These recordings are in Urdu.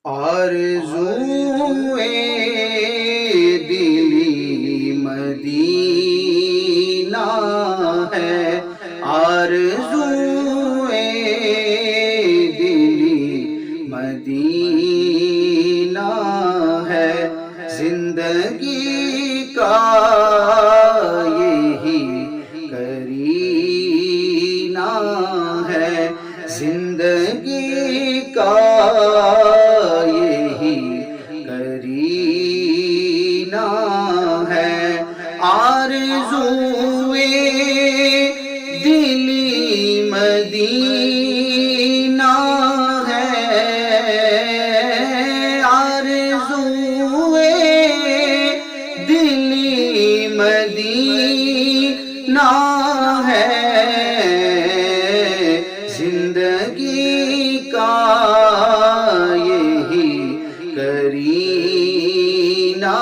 آرزوئے دلی مدینہ ہے، آرزوئے دلی مدینہ ہے، زندگی کا یہی کرینہ ہے، زندگی کا آرزوئے دلی مدینہ ہے، آرزوئے دلی مدینہ ہے، زندگی کا یہی کرینہ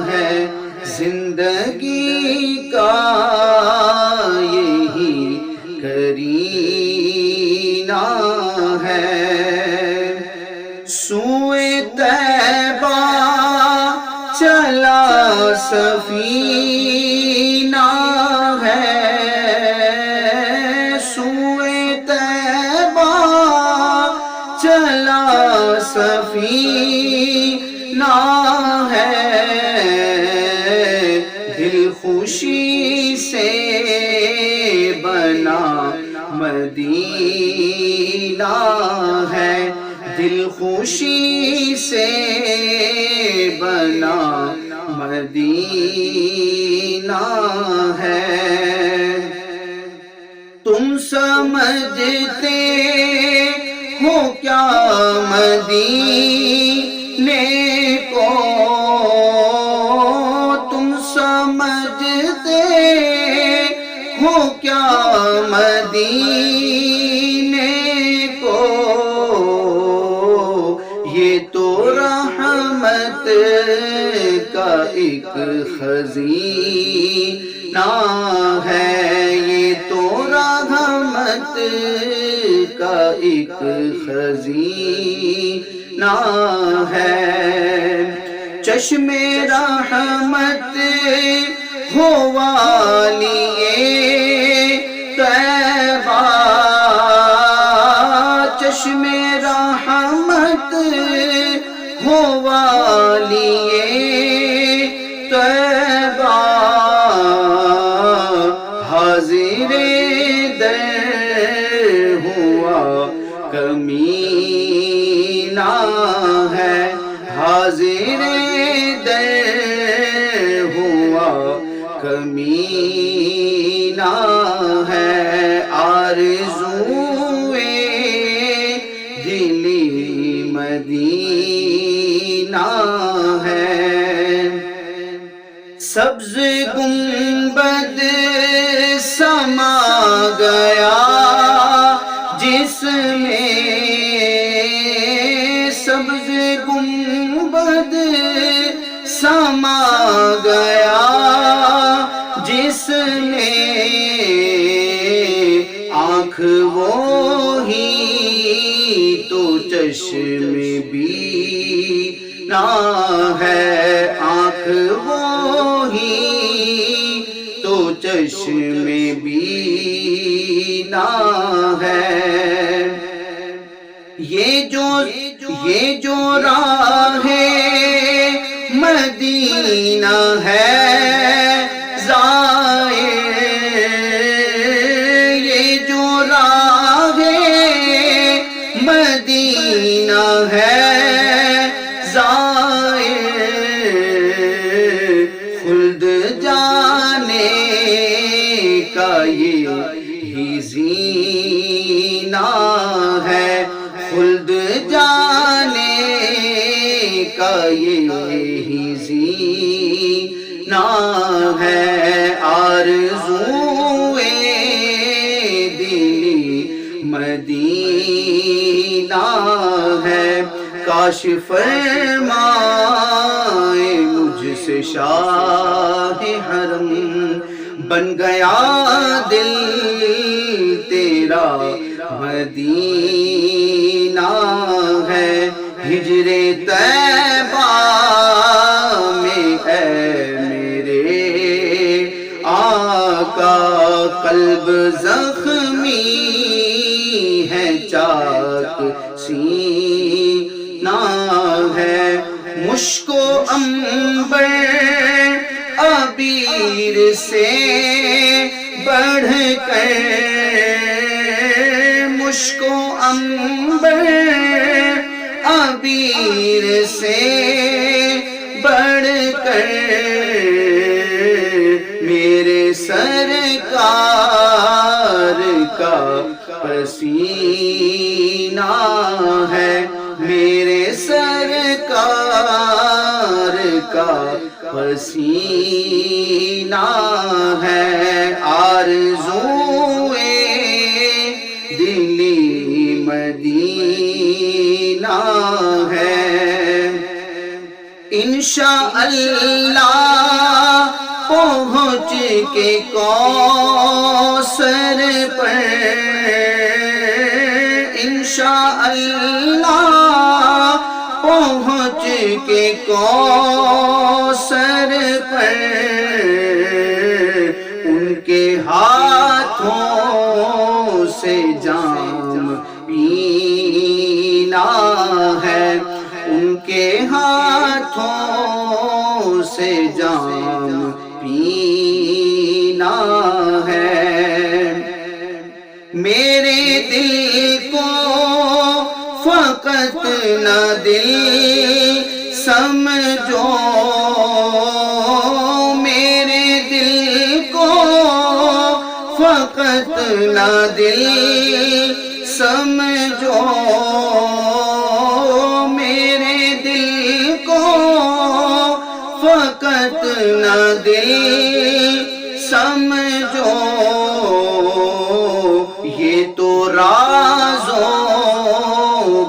ہے، زندگی کا یہی کرینہ ہے۔ سوئے طیبہ چلا سفینہ ہے، سوئے طیبہ چلا سفینہ ہے، دل خوشی سے بنا مدینہ ہے، دل خوشی سے بنا مدینہ ہے۔ تم سمجھتے ہو کیا مدینے کو، سمجھتے ہو کیا مدینے کو، یہ تو رحمت کا ایک خزینہ ہے، یہ تو رحمت کا ایک خزینہ ہے۔ چشم رحمت ہو والیے طیبہ، چشم رحمت ہو والیے طیبہ، حاضر در ہوا کمینہ ہے، حاضر در ہوا کمینہ ہے، آرزوئے دلی مدینہ ہے۔ سبز گنبد سما گیا جس میں، سبز گنبد سما گیا جس میں، آنکھ وہی تو چشم بینا ہے، آنکھ وہی تو چشم بینا ہے۔ یہ جو راہ مدینہ ہے زائر، یہ جو راہ مدینہ ہے زائر، خلد جانے کا یہی زینہ ہے، خلد جانے کا یہی زینہ ہے، آرزوئے دلی مدینہ ہے۔ کاش فرمائے مجھ سے شاہ حرم، بن گیا دل تیرا مدینہ ہے، ہجر طیبہ میں اے میرے آقا قلب زخمی ہے چاک سینہ ہے مشک و عنبر عبیر سے بڑھ کر مشک و عنبر عبیر سے بڑھ کر میرے سرکار کا پسینہ ہے میرے سرکار کا پسینہ ہے آرزوئے دلی مدینہ ہے انشاءاللہ پہنچ کے کوثر پر انشاءاللہ پہنچ کے کوثر پر ان کے ہاتھوں سے جام پینا ہے ان کے ہاتھوں سے جام پینا ہے میرے دل کو فقط نہ دل سمجھو میرے دل کو فقط نہ دل سمجھو میرے دل کو فقط نہ دل سمجھو یہ تو رازوں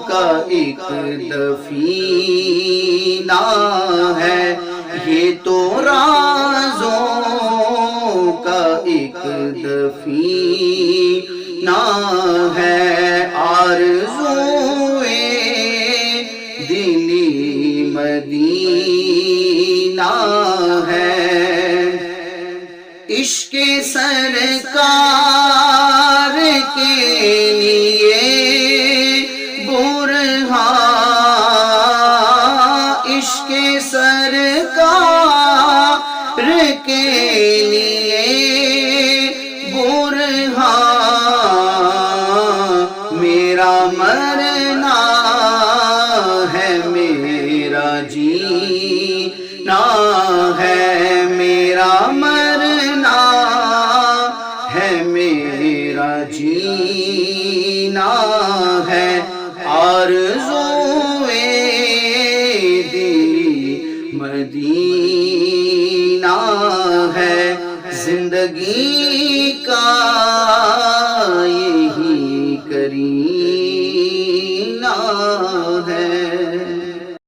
کا ایک دفینہ ہے یہ تو رازوں کا ایک دفینہ ہے آرزوئے دلی مدینہ ہے عشق سرکار کے لیے برہاں عشق سرکار کے لیے برہاں میرا مرنا ہے میرا جینا ہے میرا مرنا ہے میرا جینا ہے آرزوئے دلی مدینہ ہے زندگی کا